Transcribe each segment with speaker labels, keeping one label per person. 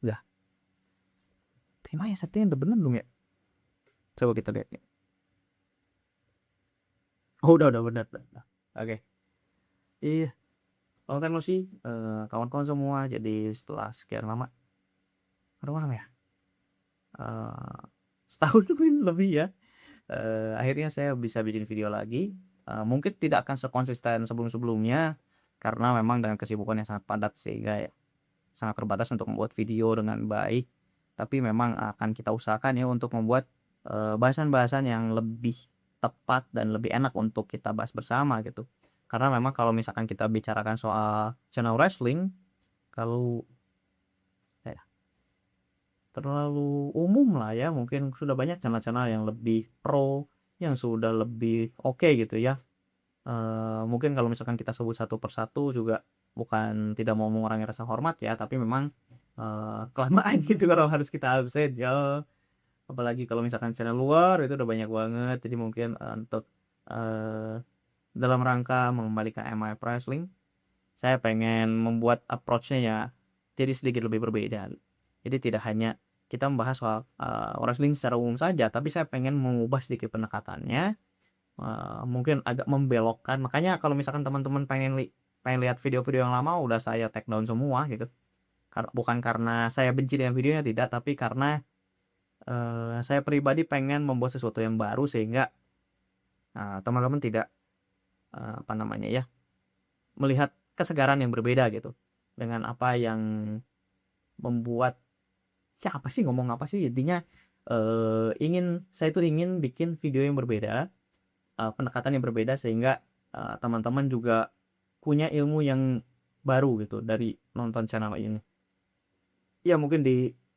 Speaker 1: Udah. Temanya settingnya udah bener belum ya? Coba kita lihat nih. Oh, udah bener. Udah. Oke. Iya, long time no see, kawan-kawan semua. Jadi setelah sekian lama, berapa lama ya? Eh, Setahun lebih ya. Akhirnya saya bisa bikin video lagi. Mungkin tidak akan sekonsisten sebelum-sebelumnya karena memang dengan kesibukan yang sangat padat sehingga ya, sangat terbatas untuk membuat video dengan baik. Tapi memang akan kita usahakan ya untuk membuat bahasan-bahasan yang lebih tepat dan lebih enak untuk kita bahas bersama gitu. Karena memang kalau misalkan kita bicarakan soal channel wrestling, kalau eh, terlalu umum lah ya, mungkin sudah banyak channel-channel yang lebih pro, yang sudah lebih oke gitu ya. Mungkin kalau misalkan kita sebut satu persatu juga bukan tidak mau mengurangi rasa hormat ya, tapi memang kelamaan gitu kalau harus kita absen ya. Apalagi kalau misalkan channel luar itu udah banyak banget. Jadi mungkin untuk eh, dalam rangka mengembalikan MI Wrestling, saya pengen membuat approach-nya ya jadi sedikit lebih berbeda. Jadi tidak hanya kita membahas soal wrestling secara umum saja, tapi saya pengen mengubah sedikit pendekatannya, mungkin agak membelokkan. Makanya kalau misalkan teman-teman pengen lihat video-video yang lama udah saya take down semua gitu. Bukan karena saya benci dengan videonya, tidak, tapi karena saya pribadi pengen membuat sesuatu yang baru sehingga teman-teman tidak apa namanya ya, melihat kesegaran yang berbeda gitu dengan apa yang membuat ya apa sih, ngomong apa sih intinya, saya tuh ingin bikin video yang berbeda, pendekatan yang berbeda sehingga teman-teman juga punya ilmu yang baru gitu dari nonton channel ini. Ya mungkin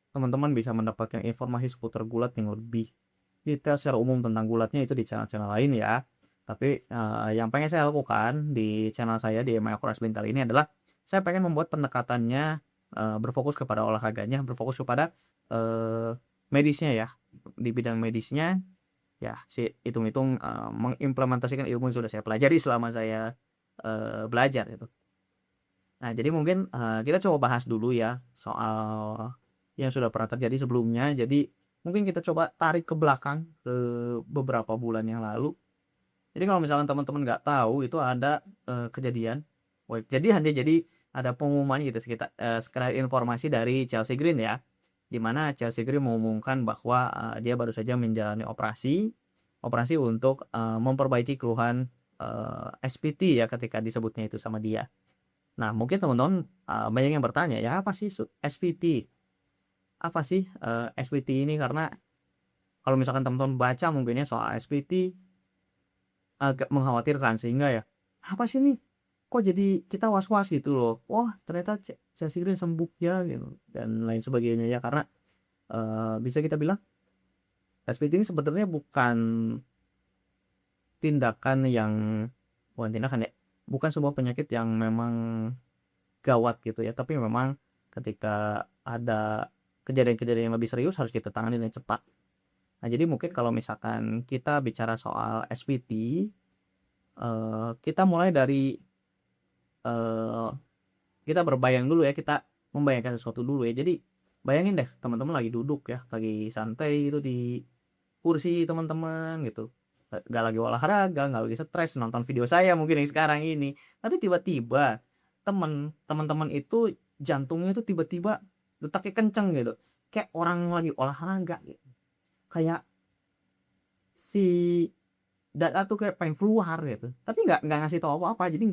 Speaker 1: teman-teman bisa mendapatkan informasi seputar gulat yang lebih detail secara umum tentang gulatnya itu di channel-channel lain ya. Tapi yang pengen saya lakukan di channel saya di My Wrestling kali ini adalah saya pengen membuat pendekatannya berfokus kepada olahraganya, berfokus kepada eh, medisnya ya. Di bidang medisnya ya si hitung-hitung mengimplementasikan ilmu yang sudah saya pelajari selama saya belajar itu. Nah, jadi mungkin kita coba bahas dulu ya soal yang sudah pernah terjadi sebelumnya. Jadi mungkin kita coba tarik ke belakang ke beberapa bulan yang lalu. Jadi kalau misalkan teman-teman nggak tahu itu ada kejadian, jadi ada pengumuman gitu sekedar informasi dari Chelsea Green ya, di mana Chelsea Green mengumumkan bahwa dia baru saja menjalani operasi untuk memperbaiki keluhan SPT ya ketika disebutnya itu sama dia. Nah, mungkin teman-teman banyak yang bertanya, ya apa sih SPT? Apa sih SPT ini? Karena kalau misalkan teman-teman baca mungkinnya soal SPT agak mengkhawatirkan sehingga ya, apa sih nih? Kok jadi kita was-was gitu loh. Wah, ternyata Chelsea Green sembuh ya gitu dan lain sebagainya ya karena bisa kita bilang SPT ini sebenarnya bukan tindakan ya, bukan sebuah penyakit yang memang gawat gitu ya, tapi memang ketika ada kejadian-kejadian yang lebih serius harus kita tangani dengan cepat. Nah, jadi mungkin kalau misalkan kita bicara soal SPT, kita mulai dari eh, kita berbayang dulu ya, kita membayangkan sesuatu dulu ya. Jadi bayangin deh teman-teman lagi duduk ya, lagi santai itu di kursi teman-teman gitu. Gak lagi olahraga, gak lagi stres nonton video saya mungkin yang sekarang ini. Tapi tiba-tiba teman-teman itu jantungnya itu tiba-tiba detaknya kenceng gitu. Kayak orang lagi olahraga gitu. Kayak si dada tuh kayak pengen keluar gitu. Tapi nggak ngasih tahu apa-apa. Jadi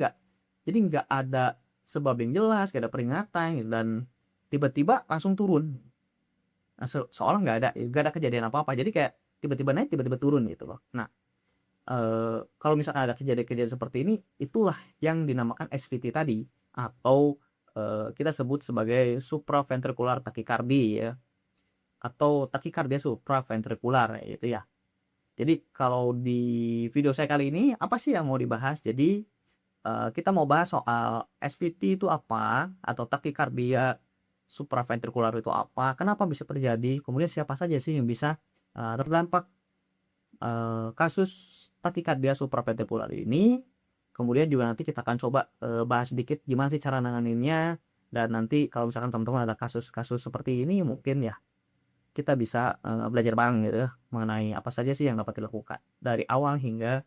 Speaker 1: nggak ada sebab yang jelas, gak ada peringatan gitu. Dan tiba-tiba langsung turun. Nah, seolah nggak ada kejadian apa-apa. Jadi kayak tiba-tiba naik, tiba-tiba turun gitu loh. Nah, kalau misalkan ada kejadian-kejadian seperti ini, itulah yang dinamakan SVT tadi atau kita sebut sebagai supraventricular tachycardia ya, atau tachycardia supraventricular itu ya. Jadi kalau di video saya kali ini apa sih yang mau dibahas? Jadi kita mau bahas soal SVT itu apa atau tachycardia supraventricular itu apa, kenapa bisa terjadi, kemudian siapa saja sih yang bisa terdampak kasus tachycardia supraventricular ini. Kemudian juga nanti kita akan coba bahas sedikit gimana sih cara nanganinnya Dan nanti kalau misalkan teman-teman ada kasus-kasus seperti ini mungkin ya kita bisa, belajar bareng gitu ya, mengenai apa saja sih yang dapat dilakukan dari awal hingga,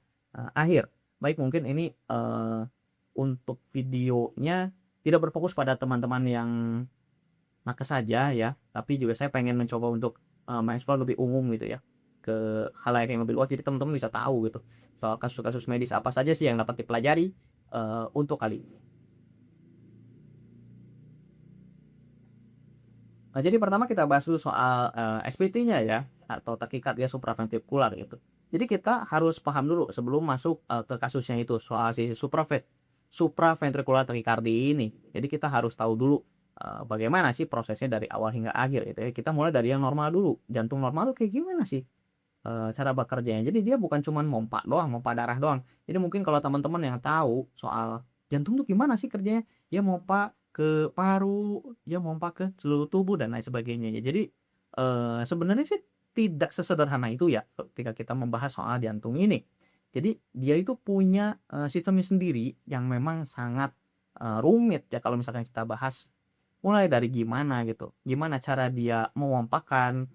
Speaker 1: akhir. Baik mungkin ini, untuk videonya tidak berfokus pada teman-teman yang nakes saja ya, tapi juga saya pengen mencoba untuk, mengeksplor lebih umum gitu ya, ke khalayak yang lebih luas jadi teman-teman bisa tahu gitu, soal kasus-kasus medis apa saja sih yang dapat dipelajari, untuk kali ini. Nah, jadi pertama kita bahas dulu soal, SPT-nya ya, atau takikardia supraventrikular gitu. Jadi kita harus paham dulu sebelum masuk, ke kasusnya itu, soal si supraventrikular takikardi ini. Jadi kita harus tahu dulu, bagaimana sih prosesnya dari awal hingga akhir gitu ya. Kita mulai dari yang normal dulu, jantung normal tuh kayak gimana sih, cara bekerjanya. Jadi dia bukan cuman mompa doang, mompa darah doang. Jadi mungkin kalau teman-teman yang tahu soal jantung tuh gimana sih kerjanya, dia mompa ke paru, dia mompa ke seluruh tubuh dan lain sebagainya ya. Jadi, sebenarnya sih tidak sesederhana itu ya ketika kita membahas soal jantung ini. Jadi dia itu punya, sistemnya sendiri yang memang sangat, rumit ya kalau misalkan kita bahas mulai dari gimana gitu, gimana cara dia memompakan,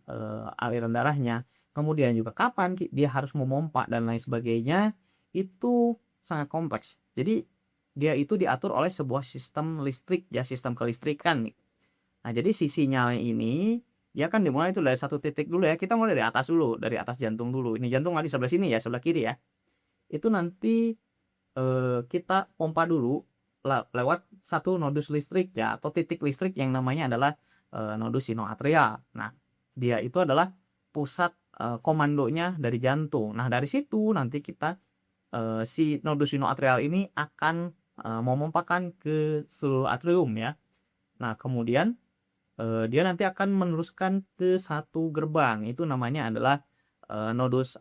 Speaker 1: aliran darahnya, kemudian juga kapan dia harus memompa dan lain sebagainya, itu sangat kompleks. Jadi, dia itu diatur oleh sebuah sistem listrik ya, sistem kelistrikan nih. Nah, jadi si sinyalnya ini, dia kan dimulai itu dari satu titik dulu ya, kita mulai dari atas dulu, dari atas jantung dulu. Ini jantung nggak di sebelah sini ya, sebelah kiri ya. Itu nanti kita pompa dulu lewat satu nodus listrik ya atau titik listrik yang namanya adalah, nodus sinoatrial. Nah, dia itu adalah pusat, komandonya dari jantung. Nah, dari situ nanti kita, si nodus sinoatrial ini akan, memompakan ke seluruh atrium ya. Nah, kemudian, dia nanti akan meneruskan ke satu gerbang, itu namanya adalah, nodus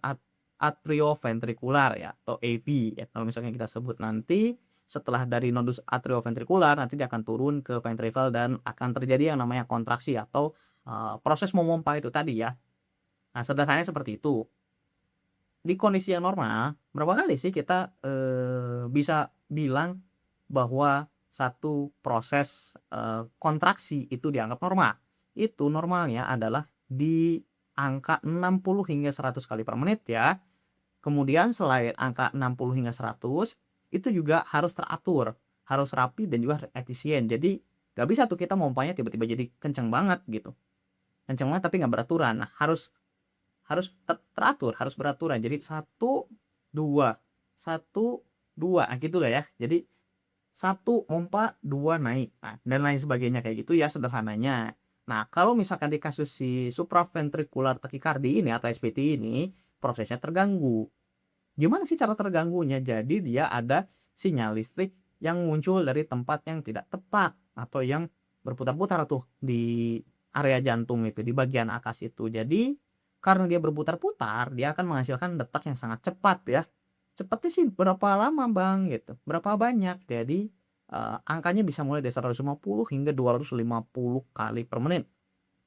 Speaker 1: atrioventrikular ya atau AP ya kalau misalnya kita sebut nanti setelah dari nodus atrioventrikular nanti dia akan turun ke ventricle dan akan terjadi yang namanya kontraksi atau, proses memompa itu tadi ya. Nah, sederhananya seperti itu. Di kondisi yang normal, berapa kali sih kita, bisa bilang bahwa satu proses, kontraksi itu dianggap normal? Itu normalnya adalah di angka 60 hingga 100 kali per menit ya. Kemudian selain angka 60 hingga 100, itu juga harus teratur, harus rapi dan juga efisien. Jadi, nggak bisa tuh kita mompanya tiba-tiba jadi kenceng banget gitu, kenceng banget tapi nggak beraturan. Nah, harus harus teratur, harus beraturan. Jadi satu 2 1 2 nah gitu lah ya. Jadi satu mompa, 2 naik, nah dan lain sebagainya kayak gitu ya sederhananya. Nah, kalau misalkan di kasus si supraventricular tachycardia ini atau SVT ini, prosesnya terganggu. Gimana sih cara terganggunya? Jadi dia ada sinyal listrik yang muncul dari tempat yang tidak tepat atau yang berputar-putar tuh di area jantung itu, di bagian atas itu. Jadi karena dia berputar-putar, dia akan menghasilkan detak yang sangat cepat ya. Cepatnya sih berapa lama Bang gitu, berapa banyak. Jadi angkanya bisa mulai dari 150 hingga 250 kali per menit.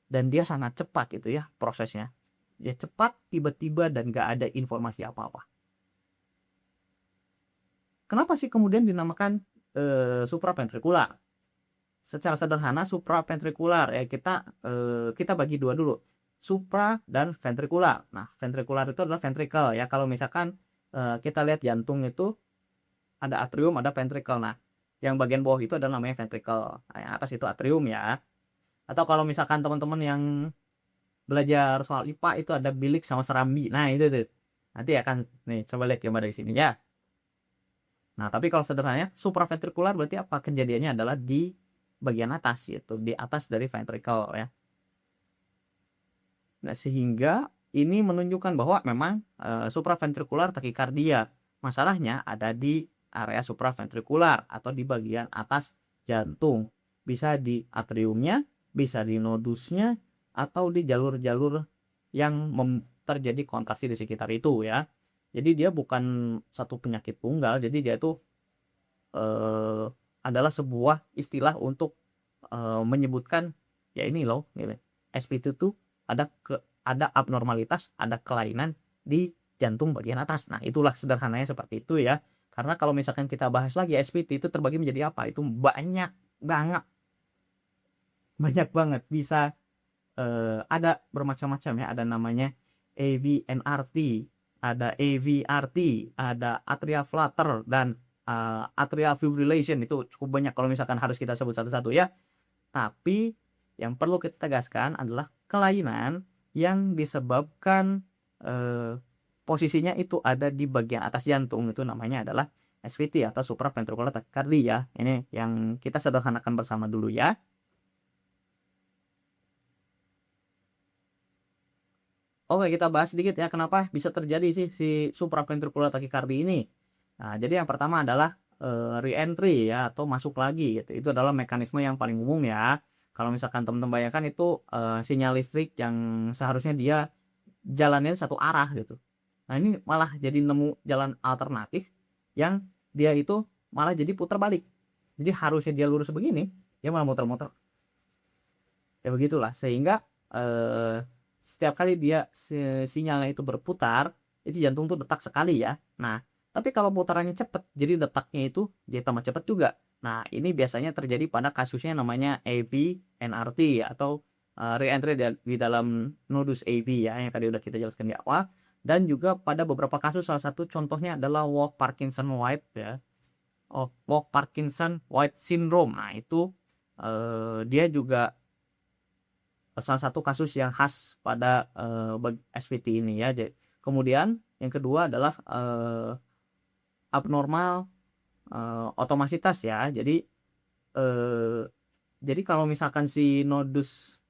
Speaker 1: Dan dia sangat cepat itu ya prosesnya. Dia cepat, tiba-tiba dan gak ada informasi apa-apa. Kenapa sih kemudian dinamakan, supraventrikular? Secara sederhana supraventrikular ya kita bagi dua dulu, supra dan ventrikular. Nah, ventrikular itu adalah ventricle ya kalau misalkan, kita lihat jantung itu ada atrium, ada ventricle. Nah, yang bagian bawah itu adalah namanya ventricle. Nah, yang atas itu atrium ya. Atau kalau misalkan teman-teman yang belajar soal IPA itu ada bilik sama serambi. Nah, itu tuh. Nanti akan nih coba lihat gambar dari sini ya. Nah, tapi kalau sederhananya supraventrikular berarti apa? Kejadiannya adalah di bagian atas yaitu di atas dari ventricle ya. Nah, sehingga ini menunjukkan bahwa memang, supraventrikular takikardia. Masalahnya ada di area supraventrikular atau di bagian atas jantung. Bisa di atriumnya, bisa di nodusnya, atau di jalur-jalur yang terjadi kontraksi di sekitar itu ya. Jadi dia bukan satu penyakit tunggal, jadi dia itu adalah sebuah istilah untuk, menyebutkan, ya ini loh, gitu. SPT itu ada abnormalitas, ada kelainan di jantung bagian atas. Nah, itulah sederhananya seperti itu ya. Karena kalau misalkan kita bahas lagi SPT itu terbagi menjadi apa, itu banyak banget. banyak banget, bisa ada bermacam-macam ya, ada namanya AVNRT, ada AVRT, ada atrial flutter, dan atrial fibrillation. Itu cukup banyak kalau misalkan harus kita sebut satu-satu ya. Tapi yang perlu kita tegaskan adalah kelainan yang disebabkan posisinya itu ada di bagian atas jantung, itu namanya adalah SVT atau supraventricular tachycardia. Ini yang kita sederhanakan bersama dulu ya. Oke, kita bahas sedikit ya kenapa bisa terjadi sih si supraventricular tachycardia ini. Nah, jadi yang pertama adalah re-entry ya, atau masuk lagi gitu. Itu adalah mekanisme yang paling umum ya. Kalau misalkan teman-teman bayangkan itu sinyal listrik yang seharusnya dia jalannya satu arah gitu. Nah, ini malah jadi nemu jalan alternatif yang dia itu malah jadi putar balik. Jadi harusnya dia lurus begini, dia malah muter-muter. Ya begitulah, sehingga setiap kali dia sinyalnya itu berputar, itu jantung tuh detak sekali ya. Nah, tapi kalau putarannya cepat, jadi detaknya itu dia tambah cepat juga. Nah, ini biasanya terjadi pada kasusnya namanya AV NRT atau re-entry di dalam nodus AV ya, yang tadi udah kita jelaskan di awal. Dan juga pada beberapa kasus, salah satu contohnya adalah Wolff Parkinson White ya. Wolff Parkinson White syndrome. Nah, itu dia juga salah satu kasus yang khas pada SVT ini ya. Kemudian yang kedua adalah abnormal otomasitas ya. Jadi kalau misalkan si nodus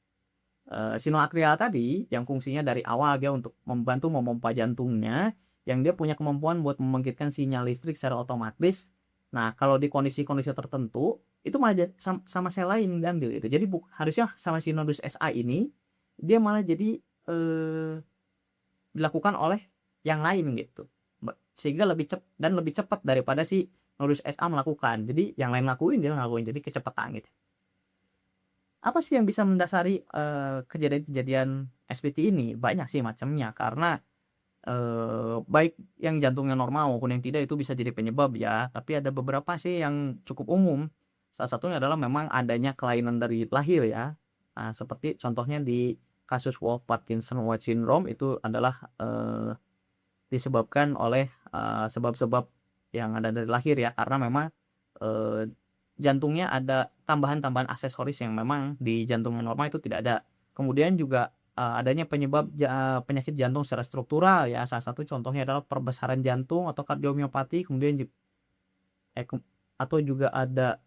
Speaker 1: sinoatrial tadi yang fungsinya dari awal dia untuk membantu memompa jantungnya, yang dia punya kemampuan buat membangkitkan sinyal listrik secara otomatis. Nah, kalau di kondisi-kondisi tertentu itu malah sama sel lain diambil itu. Jadi harusnya sama si nodus SA ini dia malah jadi dilakukan oleh yang lain gitu. Sehingga lebih cepat daripada si nodus SA melakukan. Jadi yang lain lakuin dia ngelakuin, jadi kecepatan gitu. Apa sih yang bisa mendasari kejadian-kejadian SVT ini? Banyak sih macamnya, karena baik yang jantungnya normal maupun yang tidak itu bisa jadi penyebab ya. Tapi ada beberapa sih yang cukup umum. Salah satunya adalah memang adanya kelainan dari lahir ya. Nah, seperti contohnya di kasus Wolff Parkinson White syndrome itu adalah disebabkan oleh sebab-sebab yang ada dari lahir ya, karena memang jantungnya ada tambahan-tambahan aksesoris yang memang di jantungnya normal itu tidak ada. Kemudian juga adanya penyakit jantung secara struktural ya, salah satu contohnya adalah perbesaran jantung atau kardiomiopati, kemudian atau juga ada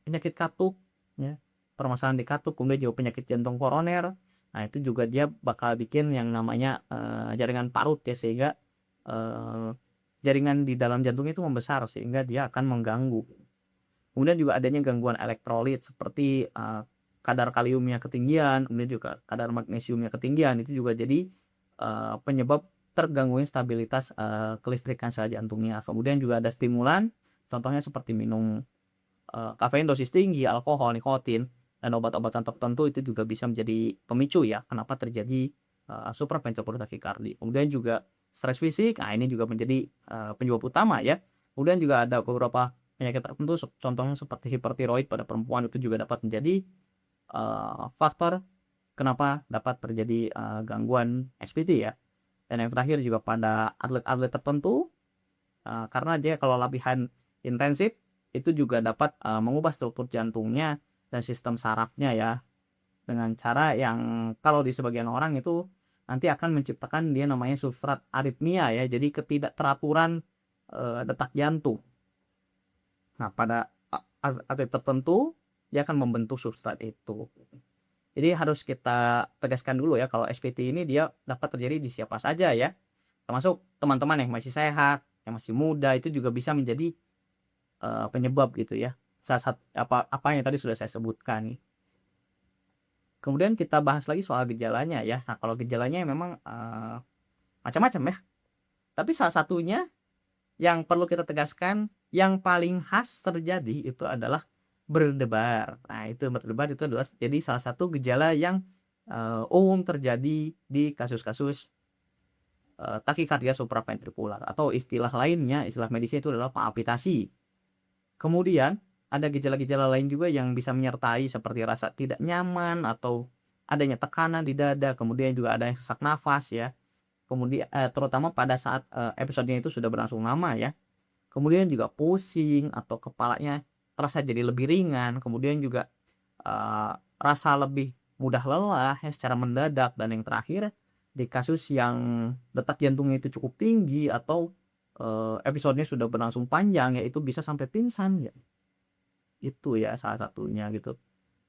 Speaker 1: penyakit katup ya, permasalahan di katup, kemudian juga penyakit jantung koroner. Nah, itu juga dia bakal bikin yang namanya jaringan parut ya, sehingga jaringan di dalam jantung itu membesar sehingga dia akan mengganggu. Kemudian juga adanya gangguan elektrolit seperti kadar kaliumnya ketinggian, kemudian juga kadar magnesiumnya ketinggian, itu juga jadi penyebab terganggunya stabilitas kelistrikan sel jantungnya. Kemudian juga ada stimulan, contohnya seperti minum kafein dosis tinggi, alkohol, nikotin, dan obat-obatan tertentu itu juga bisa menjadi pemicu ya kenapa terjadi supraventricular tachycardia. Kemudian juga stres fisik, nah ini juga menjadi penyebab utama ya. Kemudian juga ada beberapa penyakit tertentu, contohnya seperti hipertiroid pada perempuan, itu juga dapat menjadi faktor kenapa dapat terjadi gangguan SVT ya. Dan yang terakhir juga pada atlet-atlet tertentu, karena dia kalau latihan intensif itu juga dapat mengubah struktur jantungnya dan sistem sarafnya ya, dengan cara yang kalau di sebagian orang itu nanti akan menciptakan dia namanya substrat aritmia ya, jadi ketidakteraturan detak jantung. Nah, pada atlet tertentu dia akan membentuk substrat itu. Jadi harus kita tegaskan dulu ya, kalau SVT ini dia dapat terjadi di siapa saja ya, termasuk teman-teman yang masih sehat, yang masih muda, itu juga bisa menjadi penyebab gitu ya. Salah satu apa yang tadi sudah saya sebutkan. Kemudian kita bahas lagi soal gejalanya ya. Nah, kalau gejalanya memang macam-macam ya. Tapi salah satunya yang perlu kita tegaskan, yang paling khas terjadi itu adalah berdebar. Nah, itu berdebar itu adalah jadi salah satu gejala yang umum terjadi di kasus-kasus takikardia supraventrikular, atau istilah lainnya, istilah medisnya itu adalah palpitasi. Kemudian ada gejala-gejala lain juga yang bisa menyertai seperti rasa tidak nyaman atau adanya tekanan di dada, kemudian juga ada sesak nafas ya. Kemudian terutama pada saat, episodenya itu sudah berlangsung lama ya. Kemudian juga pusing atau kepalanya terasa jadi lebih ringan, kemudian juga, rasa lebih mudah lelah ya secara mendadak, dan yang terakhir di kasus yang detak jantungnya itu cukup tinggi atau, episodenya sudah berlangsung panjang, yaitu bisa sampai pingsan ya. Itu ya salah satunya gitu.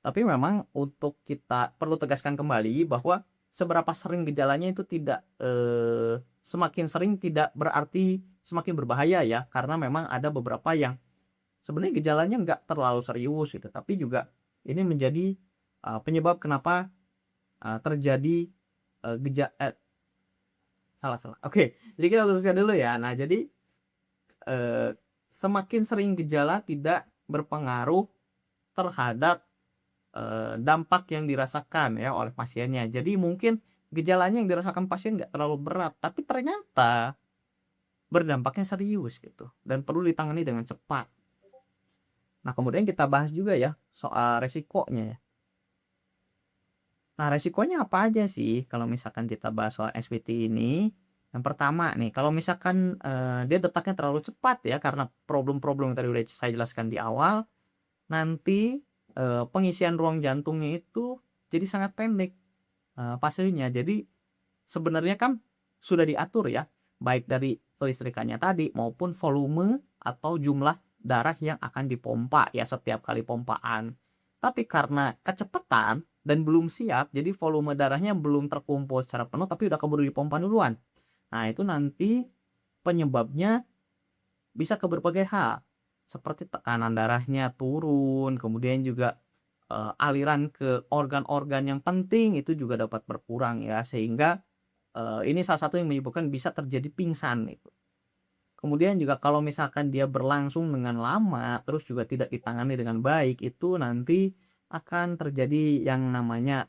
Speaker 1: Tapi memang untuk kita perlu tegaskan kembali bahwa seberapa sering gejalanya itu tidak, semakin sering tidak berarti semakin berbahaya ya, karena memang ada beberapa yang sebenarnya gejalanya nggak terlalu serius gitu, tapi juga ini menjadi, penyebab kenapa, terjadi, eee, geja eh, salah salah. Oke, jadi kita luruskan dulu ya. Nah jadi, eee, semakin sering gejala tidak berpengaruh terhadap dampak yang dirasakan ya oleh pasiennya. Jadi mungkin gejalanya yang dirasakan pasien nggak terlalu berat, tapi ternyata berdampaknya serius gitu dan perlu ditangani dengan cepat. Nah, kemudian kita bahas juga ya soal resikonya ya. Nah, resikonya apa aja sih kalau misalkan kita bahas soal SPT ini? Yang pertama nih, kalau misalkan, dia detaknya terlalu cepat ya karena problem-problem yang tadi udah saya jelaskan di awal, nanti, pengisian ruang jantungnya itu jadi sangat pendek. Pastinya. Jadi, sebenarnya kan sudah diatur ya, baik dari kelistrikannya tadi maupun volume atau jumlah darah yang akan dipompa ya setiap kali pompaan. Tapi karena kecepatan dan belum siap, jadi volume darahnya belum terkumpul secara penuh tapi udah keburu dipompa duluan. Nah, itu nanti penyebabnya bisa ke berbagai hal, seperti tekanan darahnya turun, kemudian juga, aliran ke organ-organ yang penting itu juga dapat berkurang ya, sehingga, ini salah satu yang menyebabkan bisa terjadi pingsan itu. Kemudian juga kalau misalkan dia berlangsung dengan lama, terus juga tidak ditangani dengan baik, itu nanti akan terjadi yang namanya,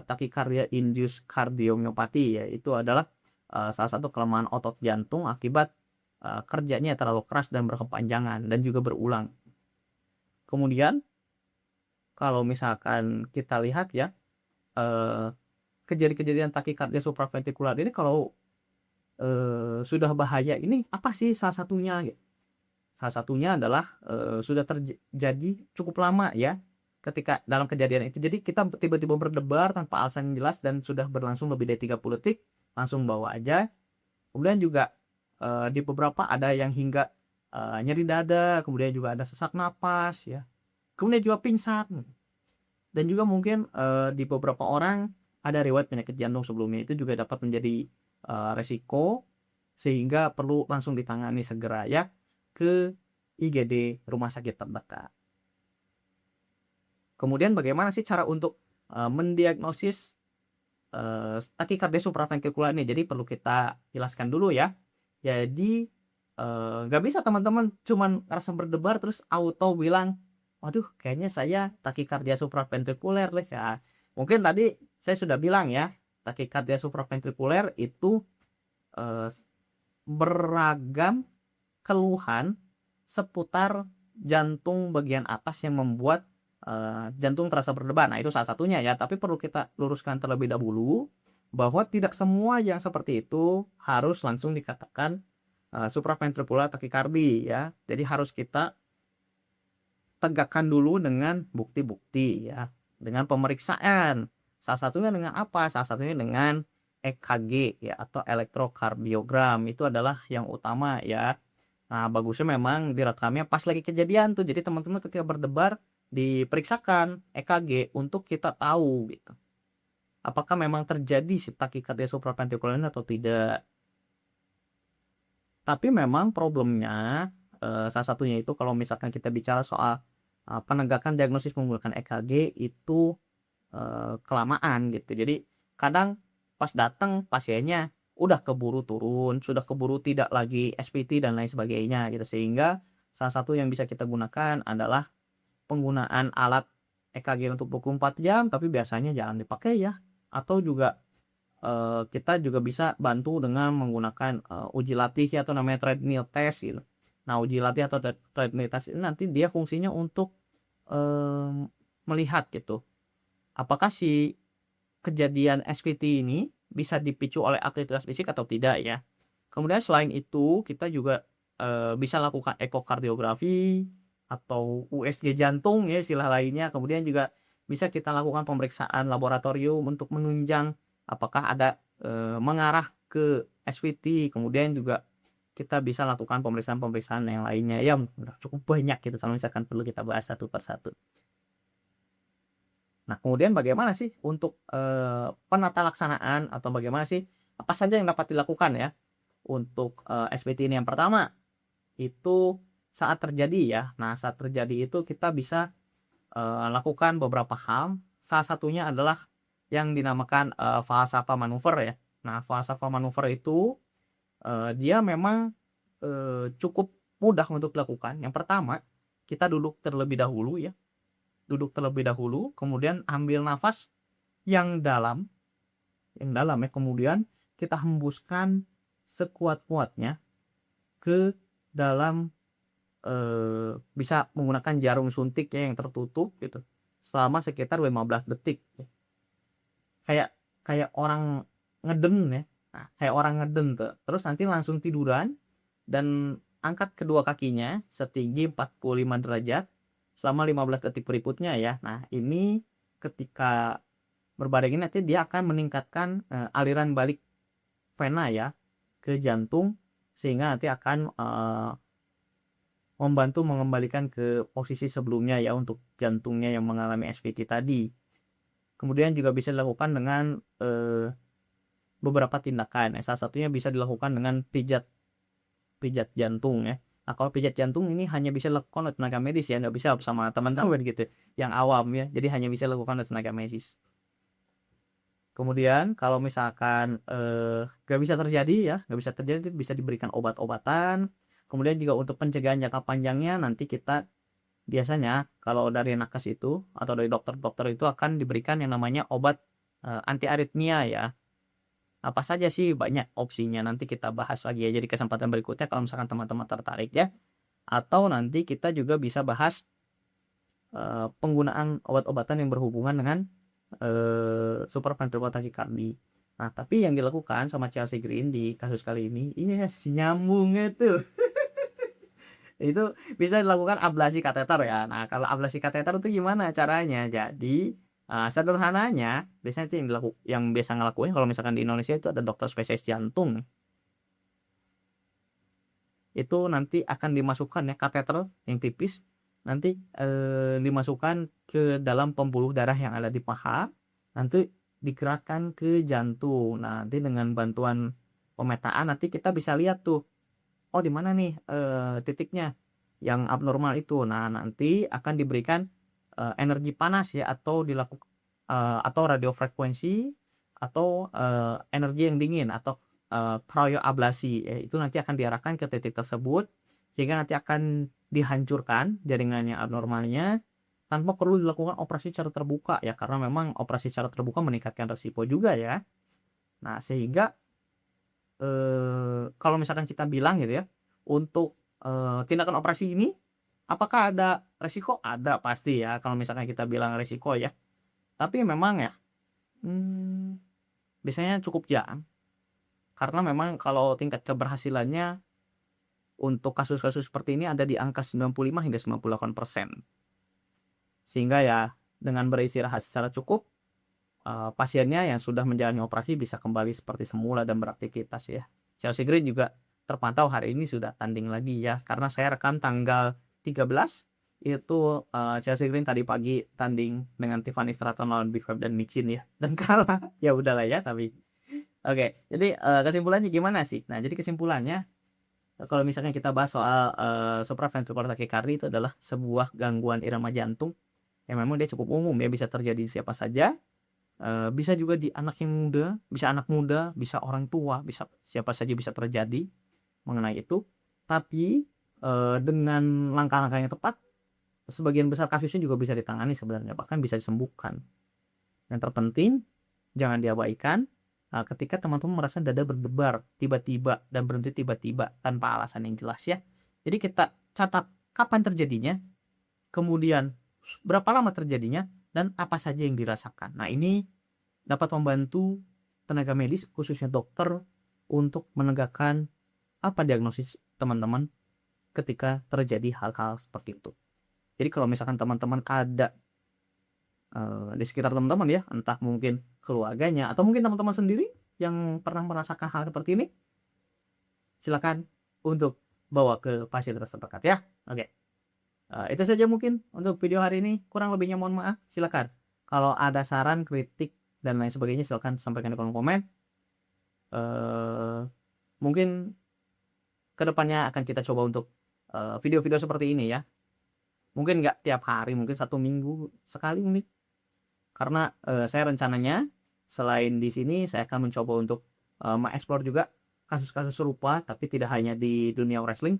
Speaker 1: tachycardia induced cardiomyopathy ya, itu adalah, salah satu kelemahan otot jantung akibat, kerjanya terlalu keras dan berkepanjangan dan juga berulang. Kemudian kalau misalkan kita lihat ya, eee, kejadian-kejadian takikardia supraventrikular ini kalau, sudah bahaya ini apa sih salah satunya gitu? Salah satunya adalah, sudah terjadi cukup lama ya, ketika dalam kejadian itu. Jadi kita tiba-tiba berdebar tanpa alasan yang jelas dan sudah berlangsung lebih dari 30 detik, langsung bawa aja. Kemudian juga, di beberapa ada yang hingga, nyeri dada, kemudian juga ada sesak napas ya, kemudian juga pingsan. Dan juga mungkin, di beberapa orang ada riwayat penyakit jantung sebelumnya, itu juga dapat menjadi, resiko sehingga perlu langsung ditangani segera ya ke IGD rumah sakit terdekat. Kemudian bagaimana sih cara untuk, mendiagnosis, takikardia supraventrikular ini? Jadi perlu kita jelaskan dulu ya. Jadi, nggak bisa teman-teman cuman ngerasa berdebar terus auto bilang, "Waduh kayaknya saya takikardia supraventrikuler deh," ya. Mungkin tadi saya sudah bilang ya, takikardia supraventrikuler itu, eee, beragam keluhan seputar jantung bagian atas yang membuat, jantung terasa berdebar. Nah, itu salah satunya ya, tapi perlu kita luruskan terlebih dahulu bahwa tidak semua yang seperti itu harus langsung dikatakan, supraventricular tachycardia ya. Jadi harus kita tegakkan dulu dengan bukti-bukti ya, dengan pemeriksaan. Salah satunya dengan apa? Salah satunya dengan EKG ya atau elektrokardiogram, itu adalah yang utama ya. Nah, bagusnya memang direkamnya pas lagi kejadian tuh. Jadi teman-teman ketika berdebar diperiksakan EKG untuk kita tahu gitu, apakah memang terjadi si takikardia supraventrikular atau tidak. Tapi memang problemnya, salah satunya itu kalau misalkan kita bicara soal, penegakan diagnosis menggunakan EKG itu, kelamaan gitu. Jadi kadang pas datang pasiennya udah keburu turun, sudah keburu tidak lagi SPT dan lain sebagainya gitu. Sehingga salah satu yang bisa kita gunakan adalah penggunaan alat EKG untuk 24 jam, tapi biasanya jangan dipakai ya. Atau juga, kita juga bisa bantu dengan menggunakan, uji latih ya atau namanya treadmill test gitu. Nah, uji latih atau treadmill test ini nanti dia fungsinya untuk mmm, melihat gitu, apakah si kejadian SVT ini bisa dipicu oleh aktivitas fisik atau tidak ya. Kemudian selain itu kita juga, bisa lakukan ekokardiografi atau USG jantung ya istilah lainnya, kemudian juga bisa kita lakukan pemeriksaan laboratorium untuk menunjang apakah ada, mengarah ke SVT, kemudian juga kita bisa lakukan pemeriksaan-pemeriksaan yang lainnya, ya udah cukup banyak gitu kalau misalkan perlu kita bahas satu per satu. Nah, kemudian bagaimana sih untuk, penata laksanaan atau bagaimana sih, apa saja yang dapat dilakukan ya untuk, SPT ini? Yang pertama, itu saat terjadi ya. Nah, saat terjadi itu kita bisa, lakukan beberapa hal, salah satunya adalah yang dinamakan, falsafah manuver ya. Nah, falsafah manuver itu, dia memang, cukup mudah untuk dilakukan. Yang pertama, kita duduk terlebih dahulu ya, duduk terlebih dahulu, kemudian ambil nafas yang dalam ya, kemudian kita hembuskan sekuat-kuatnya ke dalam, bisa menggunakan jarum suntik ya yang tertutup gitu, selama sekitar 15 detik ya. Kayak kayak orang ngeden ya. Nah, kayak orang ngeden tuh. Terus nanti langsung tiduran dan angkat kedua kakinya setinggi 45 derajat selama 15 detik berikutnya ya. Nah, ini ketika berbaring ini nanti dia akan meningkatkan, aliran balik vena ya ke jantung sehingga nanti akan, membantu mengembalikan ke posisi sebelumnya ya untuk jantungnya yang mengalami SVT tadi. Kemudian juga bisa dilakukan dengan, beberapa tindakan, salah satunya bisa dilakukan dengan pijat pijat jantung ya. Nah, kalau pijat jantung ini hanya bisa dilakukan oleh tenaga medis ya, nggak bisa sama teman-teman gitu, yang awam ya, jadi hanya bisa dilakukan oleh tenaga medis. Kemudian kalau misalkan, nggak bisa terjadi ya, nggak bisa terjadi bisa diberikan obat-obatan, kemudian juga untuk pencegahan jangka panjangnya nanti kita biasanya kalau dari nakes itu atau dari dokter-dokter itu akan diberikan yang namanya obat, anti aritmia ya. Apa saja sih? Banyak opsinya, nanti kita bahas lagi ya, jadi kesempatan berikutnya kalau misalkan teman-teman tertarik ya, atau nanti kita juga bisa bahas, penggunaan obat-obatan yang berhubungan dengan, supraventricular tachycardia. Nah, tapi yang dilakukan sama Chelsea Green di kasus kali ini, iya nyambungnya tuh, itu bisa dilakukan ablasi kateter ya. Nah, kalau ablasi kateter itu gimana caranya? Jadi, sederhananya biasanya itu yang biasa ngelakuin kalau misalkan di Indonesia itu ada dokter spesialis jantung. Itu nanti akan dimasukkan ya kateter yang tipis, nanti, dimasukkan ke dalam pembuluh darah yang ada di paha, nanti digerakkan ke jantung. Nah, nanti dengan bantuan pemetaan nanti kita bisa lihat tuh, oh di mana nih, titiknya yang abnormal itu. Nah, nanti akan diberikan, energi panas ya atau radiofrekuensi atau, energi yang dingin atau, cryoablasi, itu nanti akan diarahkan ke titik tersebut sehingga nanti akan dihancurkan jaringan yang abnormalnya tanpa perlu dilakukan operasi secara terbuka ya, karena memang operasi secara terbuka meningkatkan resiko juga ya. Nah, sehingga, kalau misalkan kita bilang gitu ya, untuk, tindakan operasi ini apakah ada resiko? Ada pasti ya kalau misalkan kita bilang resiko ya. Tapi memang ya, mmm, biasanya cukup jarang, karena memang kalau tingkat keberhasilannya untuk kasus-kasus seperti ini ada di angka 95 hingga 98%. Sehingga ya dengan beristirahat secara cukup, pasiennya yang sudah menjalani operasi bisa kembali seperti semula dan beraktivitas ya. Chelsea Green juga terpantau hari ini sudah tanding lagi ya, karena saya rekam tanggal 13 itu, Chelsea Green tadi pagi tanding dengan Tiffany Stratton lawan Big Web dan Michin ya, dan kalah. Ya udahlah ya tapi. Oke, jadi, kesimpulannya gimana sih? Nah, jadi kesimpulannya, kalau misalnya kita bahas soal, supraventricular tachycardia itu adalah sebuah gangguan irama jantung yang memang dia cukup umum ya, bisa terjadi di siapa saja, bisa juga di anak yang muda, bisa orang tua, bisa siapa saja bisa terjadi mengenai itu. Tapi, dengan langkah-langkah yang tepat, sebagian besar kasusnya juga bisa ditangani sebenarnya, bahkan bisa disembuhkan. Yang terpenting jangan diabaikan, ketika teman-teman merasa dada berdebar tiba-tiba dan berhenti tiba-tiba tanpa alasan yang jelas ya. Jadi kita catat kapan terjadinya, kemudian berapa lama terjadinya, dan apa saja yang dirasakan. Nah, ini dapat membantu tenaga medis, khususnya dokter, untuk menegakkan apa diagnosis teman-teman ketika terjadi hal-hal seperti itu. Jadi kalau misalkan teman-teman ada di sekitar teman-teman ya, entah mungkin keluarganya atau mungkin teman-teman sendiri yang pernah merasakan hal seperti ini, silakan untuk bawa ke fasilitas terdekat ya. Oke. Itu saja mungkin untuk video hari ini, kurang lebihnya mohon maaf. Silakan kalau ada saran, kritik, dan lain sebagainya silakan sampaikan di kolom komen. Mungkin kedepannya akan kita coba untuk video-video seperti ini ya. Mungkin nggak tiap hari, mungkin 1 minggu sekali mungkin. Karena saya rencananya selain di sini saya akan mencoba untuk mengeksplor juga kasus-kasus serupa, tapi tidak hanya di dunia wrestling.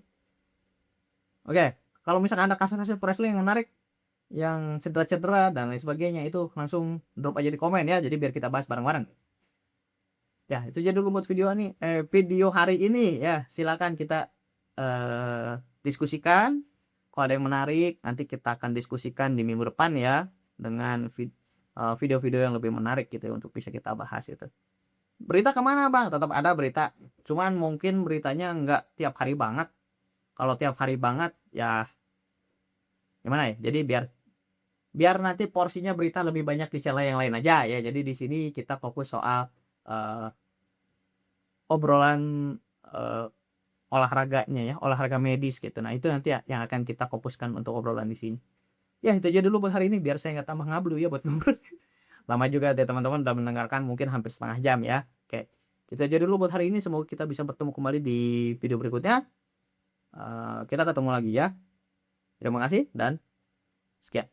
Speaker 1: Oke, kalau misalkan ada kasus-kasus wrestling yang menarik, yang cedera-cedera dan lain sebagainya, itu langsung drop aja di komen ya, jadi biar kita bahas bareng-bareng. Ya, itu aja dulu buat video hari ini ya. Silakan kita diskusikan. Kalau ada yang menarik, nanti kita akan diskusikan di minggu depan ya, dengan video-video yang lebih menarik gitu ya, untuk bisa kita bahas itu. Berita kemana bang? Tetap ada berita, cuman mungkin beritanya nggak tiap hari banget. Kalau tiap hari banget ya gimana ya, jadi biar nanti porsinya berita lebih banyak di channel yang lain aja ya. Jadi di sini kita fokus soal obrolan olahraganya ya, olahraga medis gitu. Nah, itu nanti ya yang akan kita fokuskan untuk obrolan di sini. Ya, itu aja dulu buat hari ini, biar saya nggak tambah ngablu ya buat ngobrol. Lama juga deh teman-teman udah mendengarkan, mungkin hampir setengah jam ya. Oke, itu aja dulu buat hari ini. Semoga kita bisa bertemu kembali di video berikutnya. Kita ketemu lagi ya. Terima kasih dan sekian.